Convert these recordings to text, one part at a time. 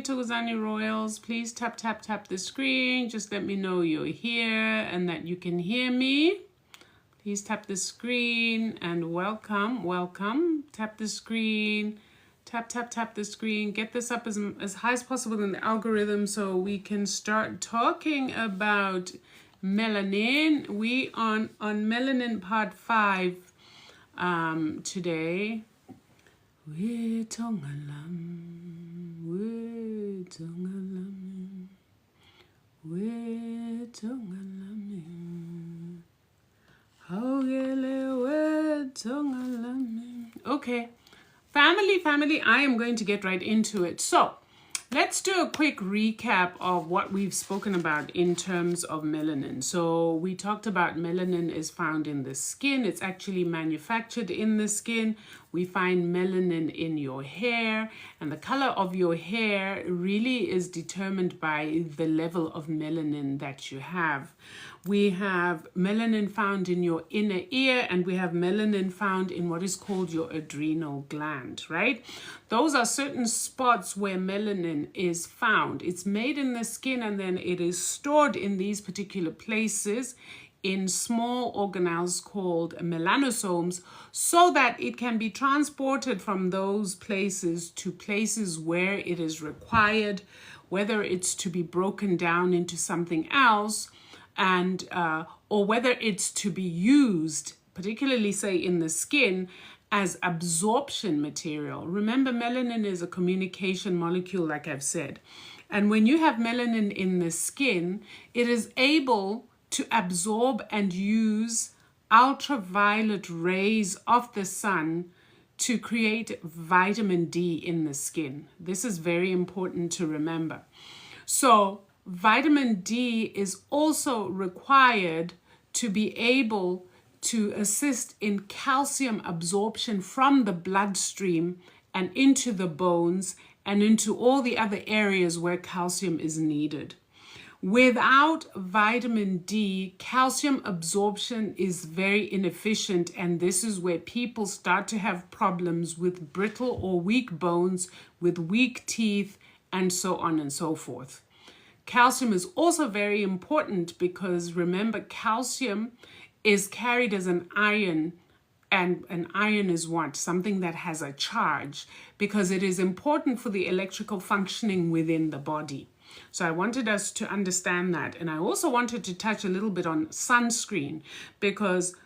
Togozani Royals, please tap the screen. Just let me know you're here and that you can hear me. Please tap the screen and welcome. Tap the screen, tap the screen. Get this up as high as possible in the algorithm so we can start talking about melanin. We on melanin part 5 today. We tongalam. Okay, family, I am going to get right into it. So let's do a quick recap of what we've spoken about in terms of melanin. So we talked about melanin is found in the skin. It's actually manufactured in the skin. We find melanin in your hair, and the color of your hair really is determined by the level of melanin that you have. We have melanin found in your inner ear, and we have melanin found in what is called your adrenal gland, right? Those are certain spots where melanin is found. It's made in the skin, and then it is stored in these particular places in small organelles called melanosomes, so that it can be transported from those places to places where it is required, whether it's to be broken down into something else, and or whether it's to be used, particularly say in the skin, as absorption material. Remember, melanin is a communication molecule, like I've said. And when you have melanin in the skin, it is able to absorb and use ultraviolet rays of the sun to create vitamin D in the skin. This is very important to remember. So vitamin D is also required to be able to assist in calcium absorption from the bloodstream and into the bones and into all the other areas where calcium is needed. Without vitamin D, calcium absorption is very inefficient, and this is where people start to have problems with brittle or weak bones, with weak teeth, and so on and so forth. Calcium is also very important because remember, calcium is carried as an ion, and an ion is what? Something that has a charge, because it is important for the electrical functioning within the body. So I wanted us to understand that. And I also wanted to touch a little bit on sunscreen, because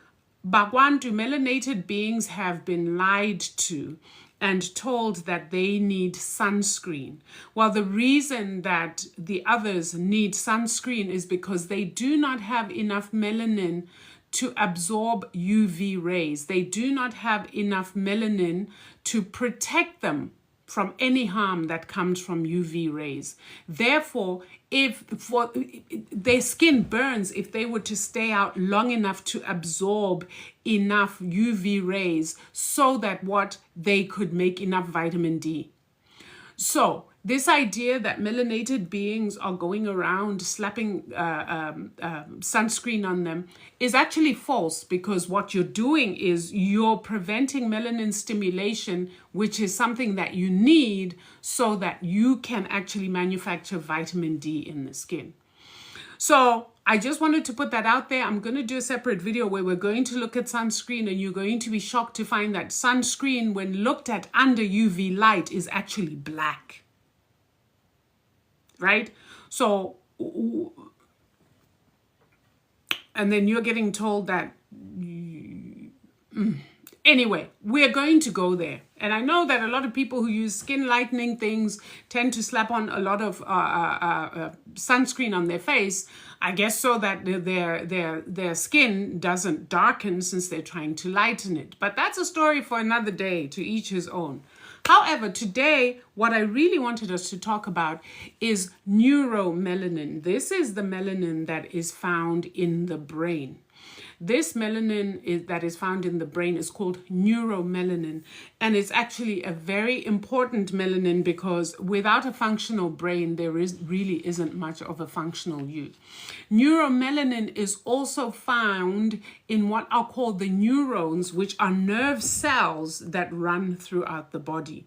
Bagwantu melanated beings have been lied to and told that they need sunscreen. Well, the reason that the others need sunscreen is because they do not have enough melanin to absorb UV rays. They do not have enough melanin to protect them from any harm that comes from UV rays. Therefore, if their skin burns if they were to stay out long enough to absorb enough UV rays so that they could make enough vitamin D. So this idea that melanated beings are going around slapping sunscreen on them is actually false, because what you're doing is you're preventing melanin stimulation, which is something that you need so that you can actually manufacture vitamin D in the skin. So I just wanted to put that out there. I'm going to do a separate video where we're going to look at sunscreen, and you're going to be shocked to find that sunscreen, when looked at under UV light, is actually black. Right? So, and then you're getting told that, anyway, we're going to go there. And I know that a lot of people who use skin lightening things tend to slap on a lot of sunscreen on their face, I guess so that their skin doesn't darken, since they're trying to lighten it. But that's a story for another day, to each his own. However, today, what I really wanted us to talk about is neuromelanin. This is the melanin that is found in the brain. This melanin that is found in the brain is called neuromelanin. And it's actually a very important melanin because without a functional brain, there really isn't much of a functional you. Neuromelanin is also found in what are called the neurons, which are nerve cells that run throughout the body.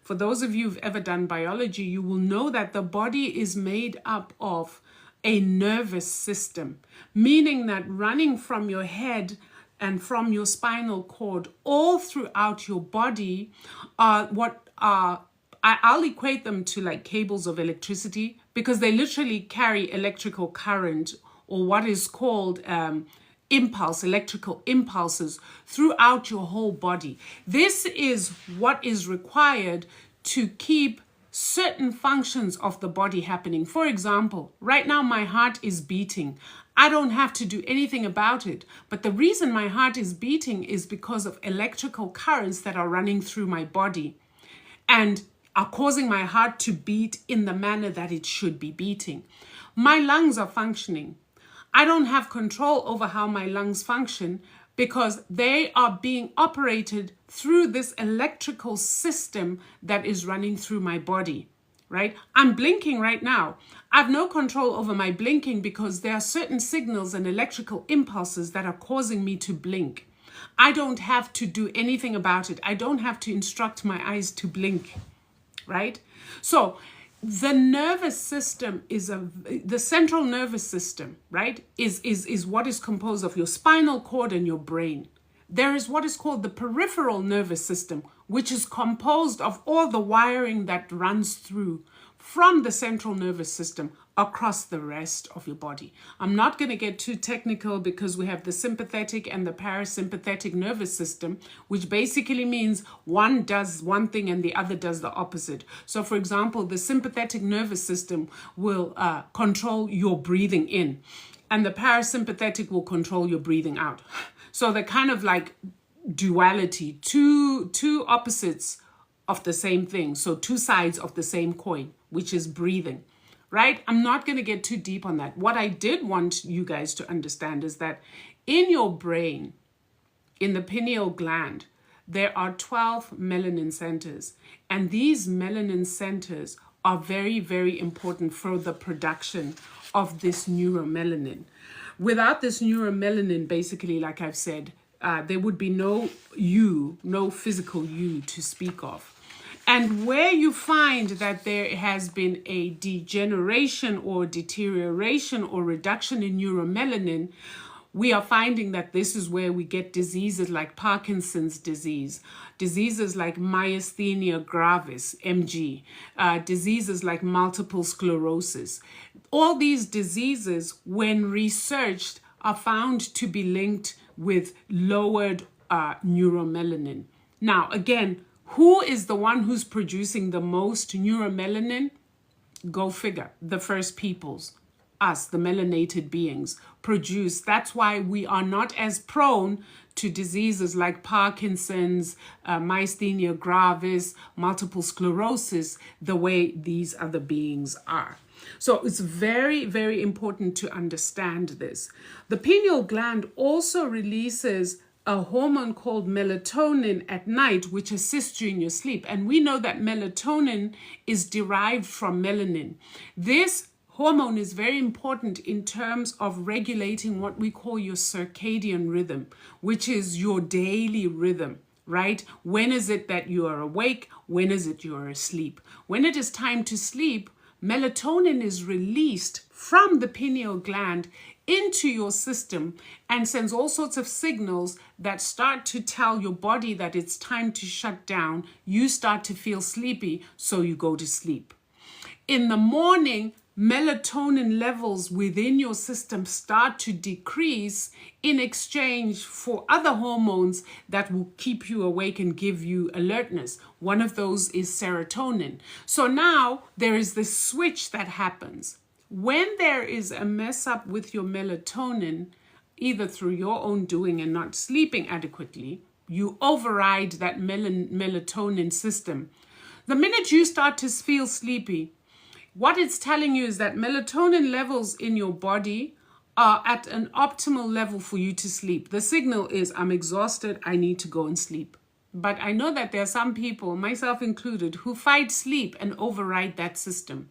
For those of you who've ever done biology, you will know that the body is made up of a nervous system, meaning that running from your head and from your spinal cord all throughout your body are I'll equate them to like cables of electricity, because they literally carry electrical current, or what is called electrical impulses throughout your whole body. This is what is required to keep certain functions of the body happening. For example, right now my heart is beating. I don't have to do anything about it. But the reason my heart is beating is because of electrical currents that are running through my body and are causing my heart to beat in the manner that it should be beating. My lungs are functioning. I don't have control over how my lungs function because they are being operated through this electrical system that is running through my body, right? I'm blinking right now. I have no control over my blinking because there are certain signals and electrical impulses that are causing me to blink. I don't have to do anything about it. I don't have to instruct my eyes to blink, right? So the nervous system the central nervous system, right, is what is composed of your spinal cord and your brain. There is what is called the peripheral nervous system, which is composed of all the wiring that runs through from the central nervous system across the rest of your body. I'm not going to get too technical because we have the sympathetic and the parasympathetic nervous system, which basically means one does one thing and the other does the opposite. So for example, the sympathetic nervous system will control your breathing in, and the parasympathetic will control your breathing out. So they're kind of like duality, two opposites of the same thing. So two sides of the same coin, which is breathing, right? I'm not going to get too deep on that. What I did want you guys to understand is that in your brain, in the pineal gland, there are 12 melanin centers. And these melanin centers are very, very important for the production of this neuromelanin. Without this neuromelanin, basically, like I've said, there would be no physical you to speak of. And where you find that there has been a degeneration or deterioration or reduction in neuromelanin, we are finding that this is where we get diseases like Parkinson's disease, diseases like myasthenia gravis, MG, diseases like multiple sclerosis. All these diseases, when researched, are found to be linked with lowered neuromelanin. Now, again, who is the one who's producing the most neuromelanin? Go figure. The first peoples, us, the melanated beings, produce. That's why we are not as prone to diseases like Parkinson's, myasthenia gravis, multiple sclerosis, the way these other beings are. So it's very, very important to understand this. The pineal gland also releases a hormone called melatonin at night, which assists you in your sleep. And we know that melatonin is derived from melanin. This hormone is very important in terms of regulating what we call your circadian rhythm, which is your daily rhythm, right? When is it that you are awake? When is it you are asleep? When it is time to sleep, melatonin is released from the pineal gland into your system and sends all sorts of signals that start to tell your body that it's time to shut down. You start to feel sleepy, so you go to sleep. In the morning, melatonin levels within your system start to decrease in exchange for other hormones that will keep you awake and give you alertness. One of those is serotonin. So now there is this switch that happens. When there is a mess up with your melatonin, either through your own doing and not sleeping adequately, you override that melatonin system. The minute you start to feel sleepy, what it's telling you is that melatonin levels in your body are at an optimal level for you to sleep. The signal is, I'm exhausted, I need to go and sleep. But I know that there are some people, myself included, who fight sleep and override that system.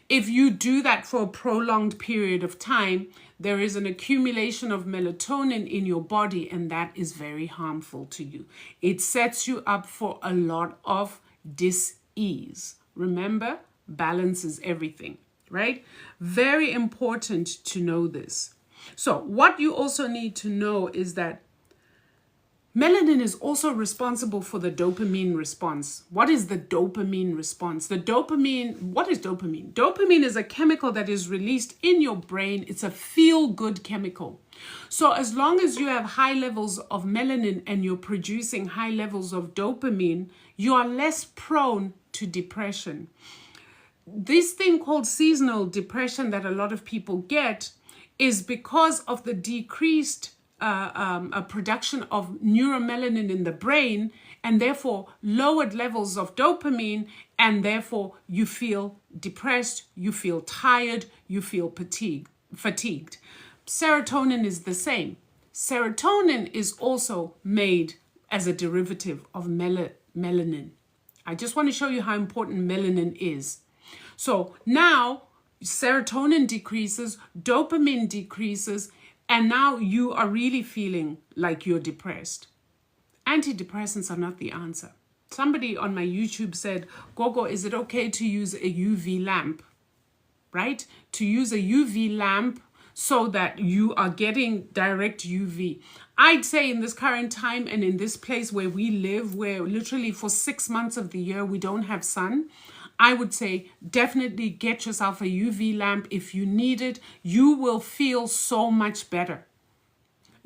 If you do that for a prolonged period of time, there is an accumulation of melatonin in your body, and that is very harmful to you. It sets you up for a lot of dis-ease. Remember, balance is everything, right? Very important to know this. So what you also need to know is that melanin is also responsible for the dopamine response. What is the dopamine response? What is dopamine? Dopamine is a chemical that is released in your brain. It's a feel-good chemical. So as long as you have high levels of melanin and you're producing high levels of dopamine, you are less prone to depression. This thing called seasonal depression that a lot of people get is because of the decreased a production of neuromelanin in the brain, and therefore lowered levels of dopamine, and therefore you feel depressed, you feel tired, you feel fatigued. Serotonin is the same. Serotonin is also made as a derivative of melanin. I just want to show you how important melanin is. So now serotonin decreases, dopamine decreases, and now you are really feeling like you're depressed. Antidepressants are not the answer. Somebody on my YouTube said, Gogo, is it okay to use a UV lamp? Right? To use a UV lamp so that you are getting direct UV. I'd say in this current time and in this place where we live, where literally for 6 months of the year we don't have sun, I would say definitely get yourself a UV lamp if you need it. You will feel so much better.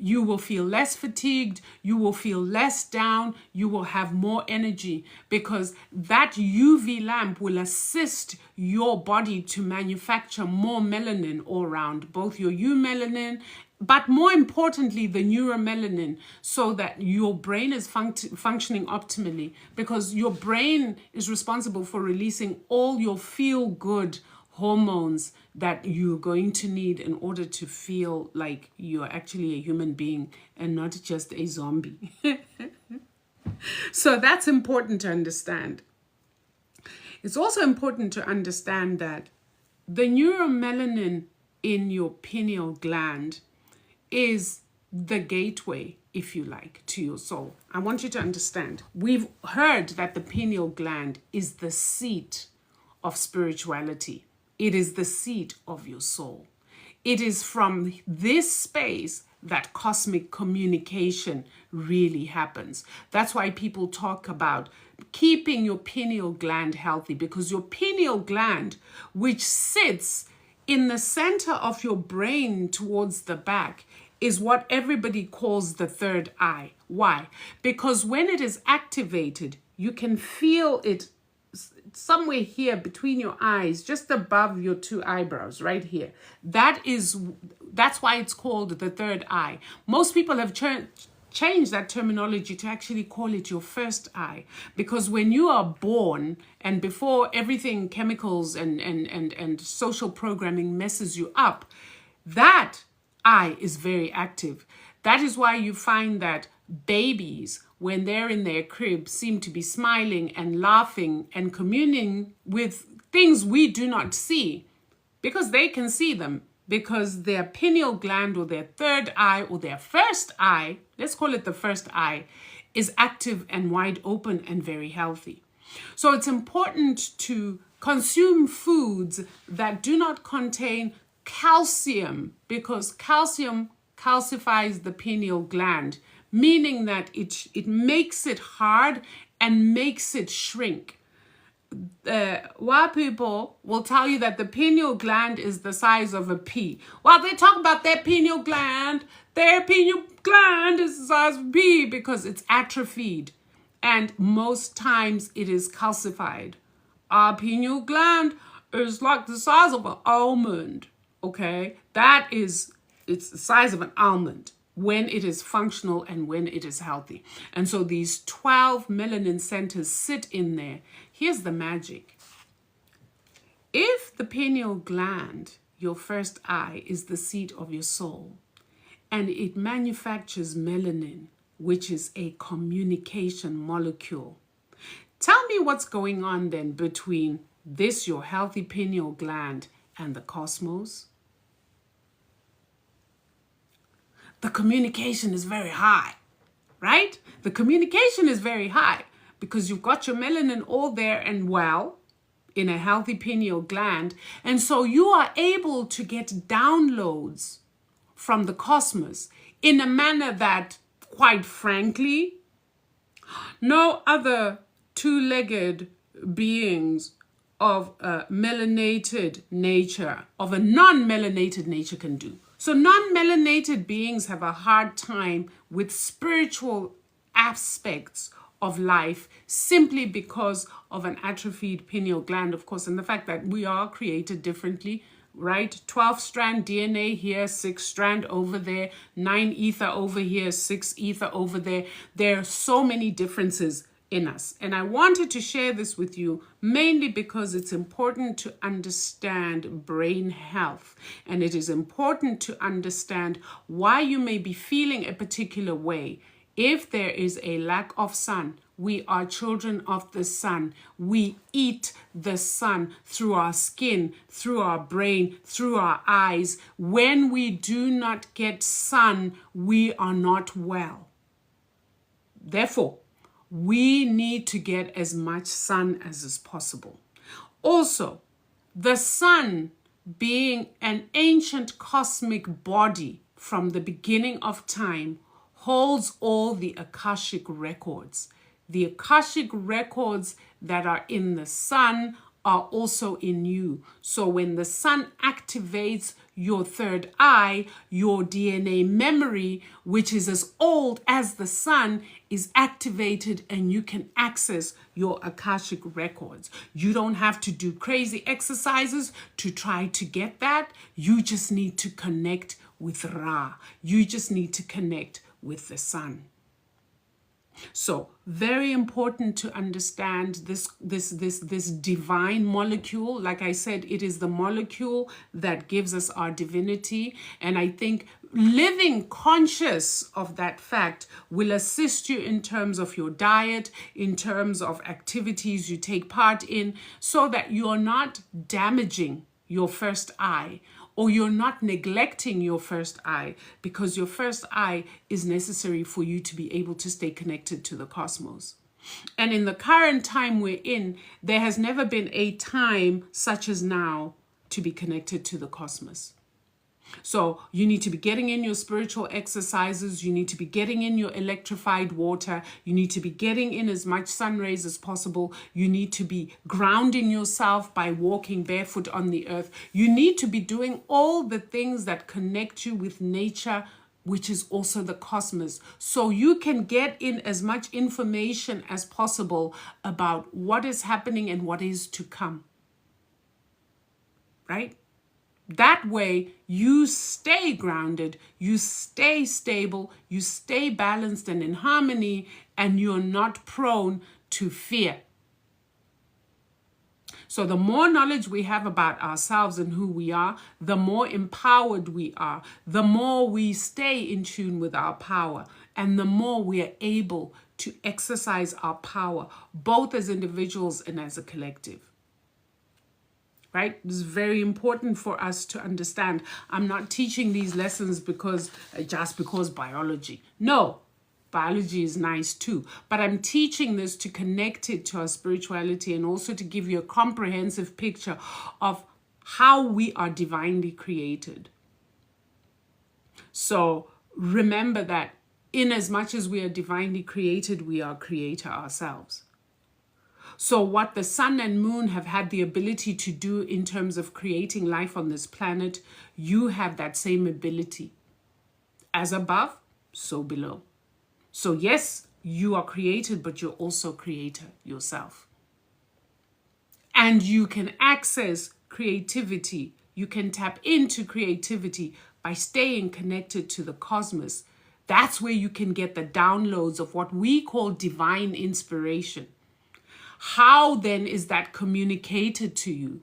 You will feel less fatigued. You will feel less down. You will have more energy because that UV lamp will assist your body to manufacture more melanin all around, both your eumelanin, but more importantly, the neuromelanin, so that your brain is functioning optimally, because your brain is responsible for releasing all your feel-good hormones that you're going to need in order to feel like you're actually a human being and not just a zombie. So that's important to understand. It's also important to understand that the neuromelanin in your pineal gland is the gateway, if you like, to your soul. I want you to understand. We've heard that the pineal gland is the seat of spirituality. It is the seat of your soul. It is from this space that cosmic communication really happens. That's why people talk about keeping your pineal gland healthy, because your pineal gland, which sits in the center of your brain towards the back, is what everybody calls the third eye. Why? Because when it is activated, you can feel it somewhere here between your eyes, just above your two eyebrows, right here. That's why it's called the third eye. Most people have changed that terminology to actually call it your first eye, because when you are born and before everything, chemicals and social programming messes you up, that eye is very active. That is why you find that babies, when they're in their crib, seem to be smiling and laughing and communing with things we do not see, because they can see them, because their pineal gland or their third eye or their first eye, let's call it the first eye, is active and wide open and very healthy. So it's important to consume foods that do not contain calcium, because calcium calcifies the pineal gland, meaning that it makes it hard and makes it shrink. White people will tell you that the pineal gland is the size of a pea. While they talk about their pineal gland is the size of a pea because it's atrophied, and most times it is calcified. Our pineal gland is like the size of an almond. Okay, it's the size of an almond when it is functional and when it is healthy. And so these 12 melanin centers sit in there. Here's the magic. If the pineal gland, your first eye, is the seat of your soul, and it manufactures melanin, which is a communication molecule. Tell me what's going on then between this, your healthy pineal gland, and the cosmos. The communication is very high, right? The communication is very high because you've got your melanin all there and well in a healthy pineal gland. And so you are able to get downloads from the cosmos in a manner that, quite frankly, no other two-legged beings of a melanated nature, of a non-melanated nature can do. So non-melanated beings have a hard time with spiritual aspects of life simply because of an atrophied pineal gland, of course, and the fact that we are created differently, right? 12-strand DNA here, 6-strand over there, 9 ether over here, 6 ether over there. There are so many differences in us. And I wanted to share this with you mainly because it's important to understand brain health. And it is important to understand why you may be feeling a particular way. If there is a lack of sun, we are children of the sun. We eat the sun through our skin, through our brain, through our eyes. When we do not get sun, we are not well. Therefore, we need to get as much sun as is possible. Also, the sun being an ancient cosmic body from the beginning of time holds all the Akashic records. The Akashic records that are in the sun are also in you. So when the sun activates your third eye, your DNA memory, which is as old as the sun, is activated and you can access your Akashic records. You don't have to do crazy exercises to try to get that. You just need to connect with Ra. You just need to connect with the sun. So very important to understand this divine molecule. Like I said, it is the molecule that gives us our divinity. And I think living conscious of that fact will assist you in terms of your diet, in terms of activities you take part in, so that you're not damaging your first eye, or you're not neglecting your first eye, because your first eye is necessary for you to be able to stay connected to the cosmos. And in the current time we're in, there has never been a time such as now to be connected to the cosmos. So you need to be getting in your spiritual exercises. You need to be getting in your electrified water. You need to be getting in as much sun rays as possible. You need to be grounding yourself by walking barefoot on the earth. You need to be doing all the things that connect you with nature, which is also the cosmos, so you can get in as much information as possible about what is happening and what is to come. Right? That way, you stay grounded, you stay stable, you stay balanced and in harmony, and you're not prone to fear. So the more knowledge we have about ourselves and who we are, the more empowered we are, the more we stay in tune with our power, and the more we are able to exercise our power, both as individuals and as a collective. Right? It's very important for us to understand. I'm not teaching these lessons just because biology. No, biology is nice too. But I'm teaching this to connect it to our spirituality and also to give you a comprehensive picture of how we are divinely created. So remember that in as much as we are divinely created, we are creator ourselves. So what the sun and moon have had the ability to do in terms of creating life on this planet, you have that same ability. As above, so below. So yes, you are created, but you're also creator yourself. And you can access creativity. You can tap into creativity by staying connected to the cosmos. That's where you can get the downloads of what we call divine inspiration. How then is that communicated to you?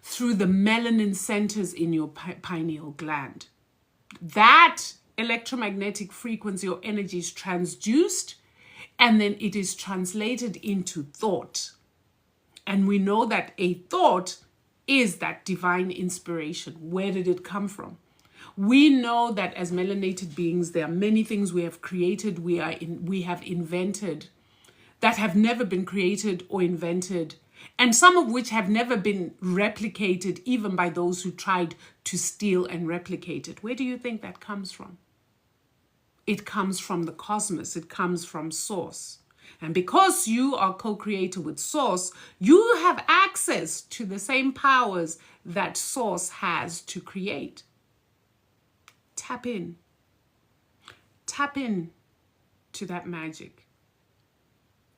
through the melanin centers in your pineal gland. That electromagnetic frequency or energy is transduced, and then it is translated into thought. And we know that a thought is that divine inspiration. Where did it come from? We know that as melanated beings, there are many things we have created, we have invented that have never been created or invented, and some of which have never been replicated even by those who tried to steal and replicate it. Where do you think that comes from? It comes from the cosmos. It comes from Source. And because you are co-creator with Source, you have access to the same powers that Source has to create. Tap in. Tap in to that magic.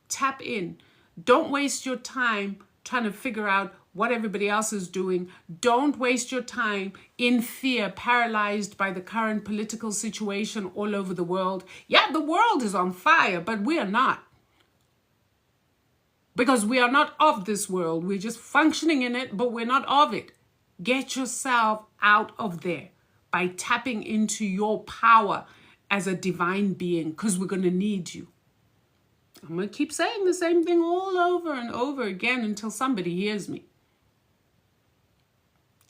Tap in. Don't waste your time trying to figure out what everybody else is doing. Don't waste your time in fear, paralyzed by the current political situation all over the world. Yeah, the world is on fire, but we are not. Because we are not of this world. We're just functioning in it, but we're not of it. Get yourself out of there by tapping into your power as a divine being, because we're going to need you. I'm going to keep saying the same thing all over and over again until somebody hears me.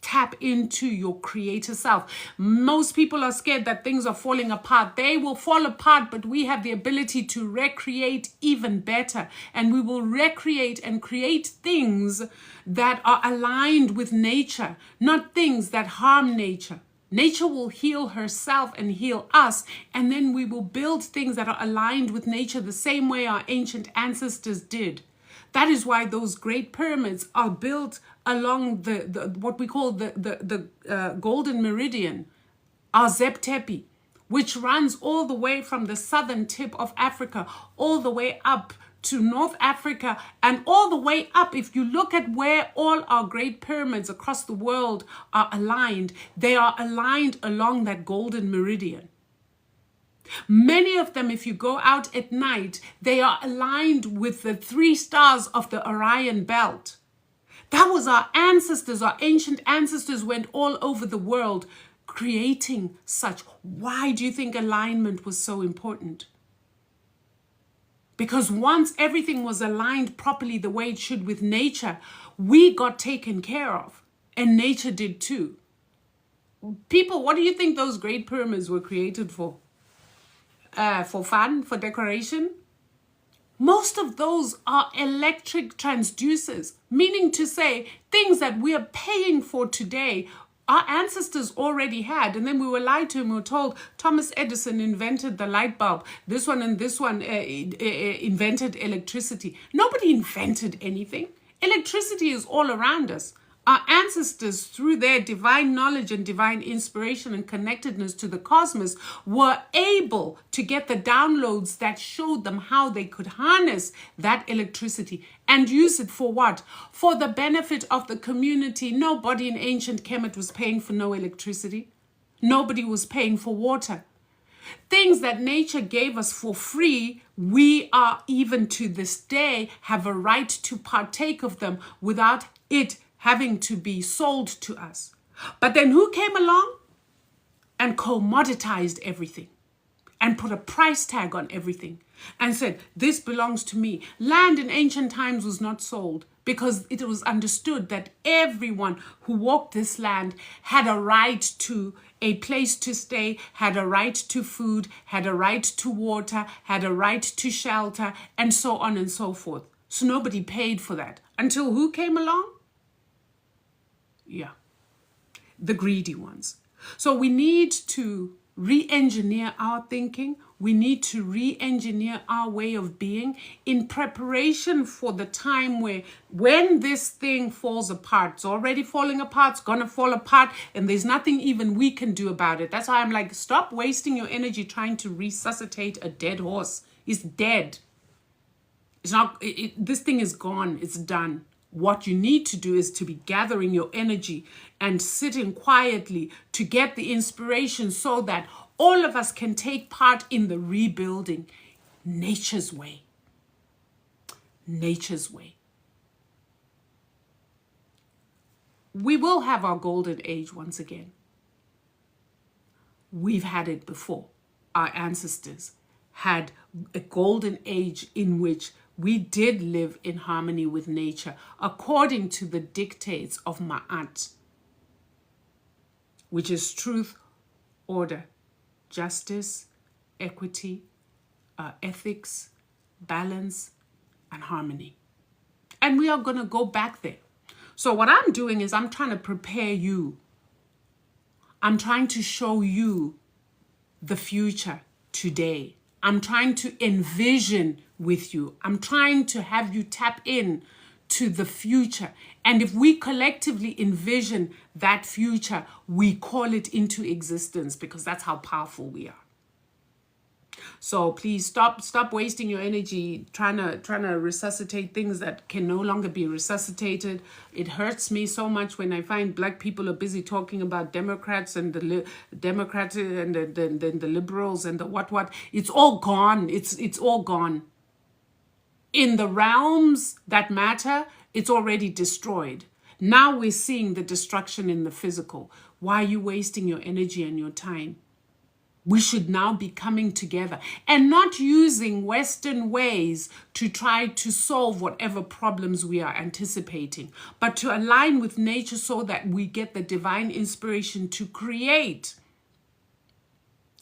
Tap into your creator self. Most people are scared that things are falling apart. They will fall apart, but we have the ability to recreate even better. And we will recreate and create things that are aligned with nature, not things that harm nature. Nature will heal herself and heal us, and then we will build things that are aligned with nature the same way our ancient ancestors did. That is why those great pyramids are built along the what we call the golden meridian, our Zeb Tepe, which runs all the way from the southern tip of Africa all the way up to North Africa and all the way up. If you look at where all our great pyramids across the world are aligned, they are aligned along that golden meridian. Many of them, if you go out at night, they are aligned with the 3 stars of the Orion belt. That was our ancestors. Our ancient ancestors went all over the world creating such. Why do you think alignment was so important? Because once everything was aligned properly the way it should with nature, we got taken care of. And nature did too. People, what do you think those great pyramids were created for? For fun, for decoration? Most of those are electric transducers, meaning to say things that we are paying for today, our ancestors already had. And then we were lied to and we were told Thomas Edison invented the light bulb. This one and this one invented electricity. Nobody invented anything. Electricity is all around us. Our ancestors, through their divine knowledge and divine inspiration and connectedness to the cosmos, were able to get the downloads that showed them how they could harness that electricity and use it for what? For the benefit of the community. Nobody in ancient Kemet was paying for no electricity. Nobody was paying for water. Things that nature gave us for free, we are even to this day have a right to partake of them without it having to be sold to us. But then who came along and commoditized everything and put a price tag on everything and said, this belongs to me. Land in ancient times was not sold because it was understood that everyone who walked this land had a right to a place to stay, had a right to food, had a right to water, had a right to shelter, and so on and so forth. So nobody paid for that until who came along? Yeah, the greedy ones. So we need to re-engineer our thinking. We need to re-engineer our way of being in preparation for the time where when this thing falls apart, it's already falling apart, it's going to fall apart, and there's nothing even we can do about it. That's why I'm like, stop wasting your energy trying to resuscitate a dead horse. It's dead. It's not, this thing is gone. It's done. What you need to do is to be gathering your energy and sitting quietly to get the inspiration so that all of us can take part in the rebuilding nature's way. Nature's way. We will have our golden age once again. We've had it before. Our ancestors had a golden age in which we did live in harmony with nature according to the dictates of Ma'at, which is truth, order, justice, equity, ethics, balance, and harmony. And we are going to go back there. So what I'm doing is I'm trying to prepare you. I'm trying to show you the future today. I'm trying to envision with you. I'm trying to have you tap in to the future. And if we collectively envision that future, we call it into existence, because that's how powerful we are. So please stop wasting your energy trying to resuscitate things that can no longer be resuscitated. It hurts me so much when I find Black people are busy talking about Democrats and the Democrats and the liberals and the what. It's all gone. It's all gone. In the realms that matter, it's already destroyed. Now we're seeing the destruction in the physical. Why are you wasting your energy and your time? We should now be coming together and not using Western ways to try to solve whatever problems we are anticipating, but to align with nature so that we get the divine inspiration to create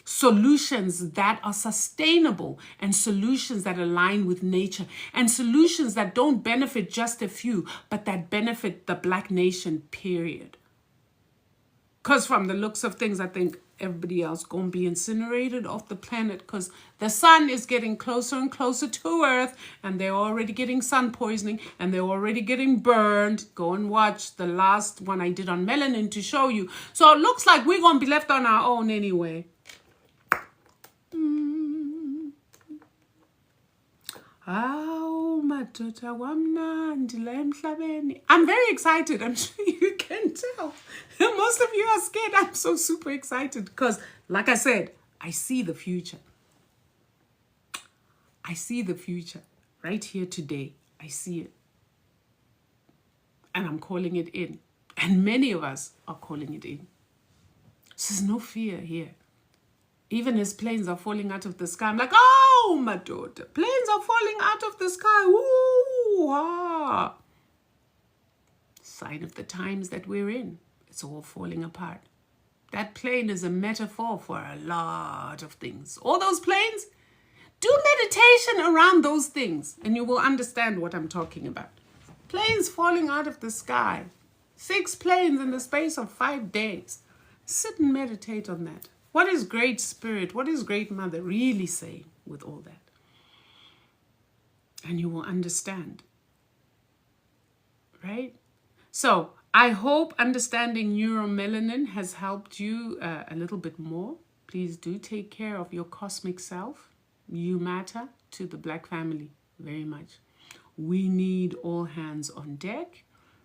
solutions that are sustainable and solutions that align with nature and solutions that don't benefit just a few, but that benefit the Black nation, period. Because from the looks of things, I think everybody else gonna be incinerated off the planet because the sun is getting closer and closer to Earth, and they're already getting sun poisoning and they're already getting burned. Go and watch the last one I did on Melanin to show you. So it looks like we're gonna be left on our own anyway. I'm very excited. I'm sure you can tell. Most of you are scared. I'm so super excited because, like I said, I see the future. I see the future right here today. I see it. And I'm calling it in. And many of us are calling it in. So there's no fear here. Even as planes are falling out of the sky, I'm like, oh, my daughter, planes are falling out of the sky. Ooh, ah. Sign of the times that we're in. It's all falling apart. That plane is a metaphor for a lot of things. All those planes, do meditation around those things, and you will understand what I'm talking about. Planes falling out of the sky. 6 planes in the space of 5 days. Sit and meditate on that. What is Great Spirit, what is Great Mother really saying with all that? And you will understand, right? So I hope understanding neuromelanin has helped you a little bit more. Please do take care of your cosmic self. You matter to the Black family very much. We need all hands on deck.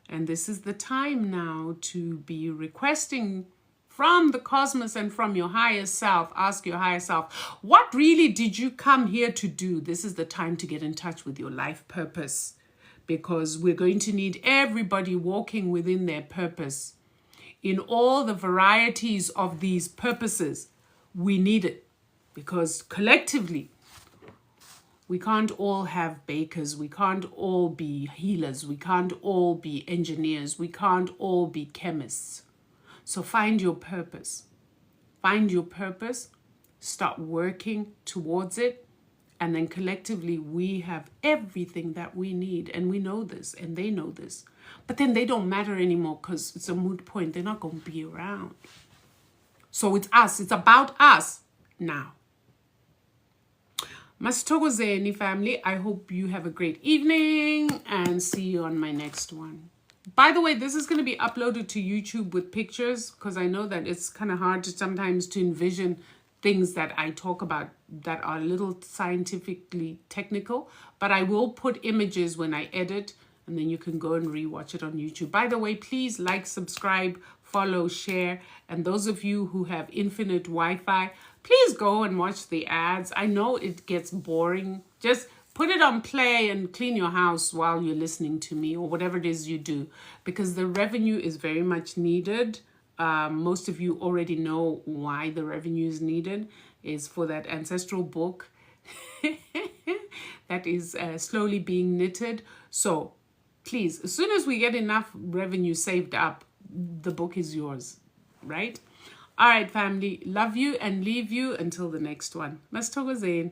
And this is the time now to be requesting from the cosmos and from your higher self. Ask your higher self, what really did you come here to do? This is the time to get in touch with your life purpose, because we're going to need everybody walking within their purpose. In all the varieties of these purposes, we need it, because collectively, we can't all have bakers. We can't all be healers. We can't all be engineers. We can't all be chemists. So find your purpose. Find your purpose. Start working towards it. And then collectively, we have everything that we need. And we know this, and they know this. But then they don't matter anymore because it's a moot point. They're not going to be around. So it's us. It's about us now. Masithokozeni family, I hope you have a great evening and see you on my next one. By the way, this is going to be uploaded to YouTube with pictures because I know that it's kind of hard to sometimes to envision things that I talk about that are a little scientifically technical, but I will put images when I edit, and then you can go and rewatch it on YouTube. By the way, please like, subscribe, follow, share, and those of you who have infinite Wi-Fi, please go and watch the ads. I know it gets boring. Just put it on play and clean your house while you're listening to me, or whatever it is you do, because the revenue is very much needed. Most of you already know why the revenue is needed, is for that ancestral book that is slowly being knitted. So please, as soon as we get enough revenue saved up, the book is yours, right? All right, family, love you and leave you until the next one. Masithokozeni.